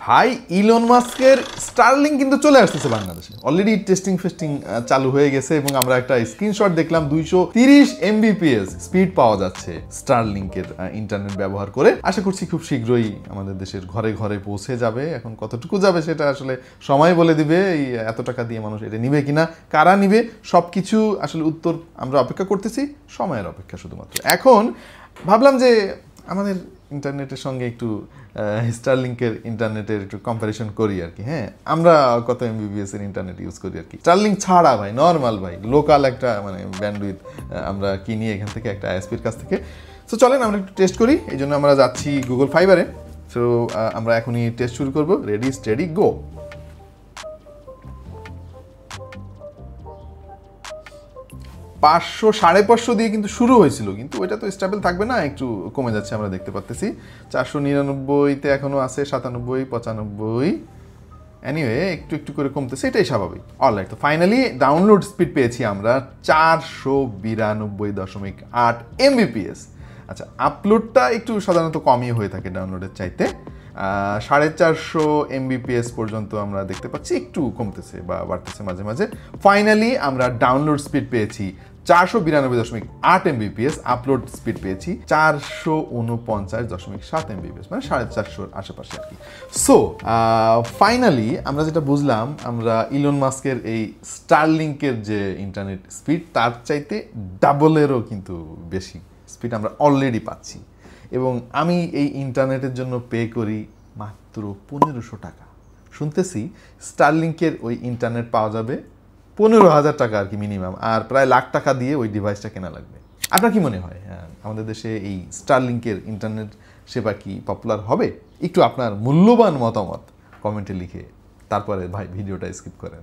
ভাই ইলন মাস্কের স্টারলিংক কিন্তু চলে আসতেছে বাংলাদেশে, অলরেডি টেস্টিং ফেস্টিং চালু হয়ে গেছে এবং আমরা একটা স্ক্রিনশট দেখলাম 230 Mbps স্পিড পাওয়া যাচ্ছে স্টারলিংকের ইন্টারনেট ব্যবহার করে। আশা করছি খুব শীঘ্রই আমাদের দেশের ঘরে ঘরে পৌঁছে যাবে। এখন কতটুকু যাবে সেটা আসলে সময় বলে দিবে, এই এত টাকা দিয়ে মানুষ এটা নিবে কিনা, কারা নিবে, সবকিছু আসলে উত্তর আমরা অপেক্ষা করতেছি, সময়ের অপেক্ষা শুধুমাত্র। এখন ভাবলাম যে আমাদের ইন্টারনেটের সঙ্গে একটু স্টারলিংকের ইন্টারনেটের একটু কম্পারিশন করি আর কি। হ্যাঁ, আমরা কত MBPS এর ইন্টারনেট ইউজ করি আর কি। স্টারলিংক ছাড়া ভাই নর্মাল ভাই লোকাল একটা মানে ব্যান্ডউইথ আমরা কিনি এখান থেকে একটা ISPর কাছ থেকে। সো চলেন আমরা একটু টেস্ট করি, এই জন্য আমরা যাচ্ছি গুগল ফাইবারে। সো আমরা এখনই টেস্ট শুরু করবো। Ready steady go. 500 550 দিয়ে কিন্তু শুরু হয়েছিল, কিন্তু ওইটা তো স্টেবল থাকবে না, একটু কমে যাচ্ছে আমরা দেখতে পাচ্ছি। 499তে এখনো আছে, 97 95। এনিওয়ে একটু একটু করে কমতেছে, এটাই স্বাভাবিক। অলরাইট, তো ফাইনালি ডাউনলোড স্পিড পেয়েছি আমরা 492.8 Mbps। আচ্ছা, আপলোডটা একটু সাধারণত কমই হয়ে থাকে ডাউনলোডের চাইতে। 450 Mbps পর্যন্ত আমরা দেখতে পাচ্ছি, একটু কমতেছে বা বাড়তেছে মাঝে মাঝে। ফাইনালি আমরা ডাউনলোড স্পিড পেয়েছি 492.8 Mbps, আপলোড স্পিড পেয়েছি 449.7 Mbps, মানে 450 আশেপাশে আর কি। সো ফাইনালি আমরা যেটা বুঝলাম, আমরা ইলন মাস্কের এই স্টারলিংকের যে ইন্টারনেট স্পিড তার চাইতে ডাবলেরও কিন্তু বেশি স্পিড আমরা অলরেডি পাচ্ছি। এবং আমি এই ইন্টারনেটের জন্য পে করি মাত্র 1500 টাকা। শুনতেছি স্টারলিংকের ওই ইন্টারনেট পাওয়া যাবে 15,000 টাকা আর কি মিনিমাম, আর প্রায় লাখ টাকা দিয়ে ওই ডিভাইসটা কেনা লাগবে। আপনার কি মনে হয় আমাদের দেশে এই স্টারলিংকের ইন্টারনেট সেবা কি পপুলার হবে? একটু আপনার মূল্যবান মতামত কমেন্টে লিখে তারপরে ভাই ভিডিওটা স্কিপ করেন।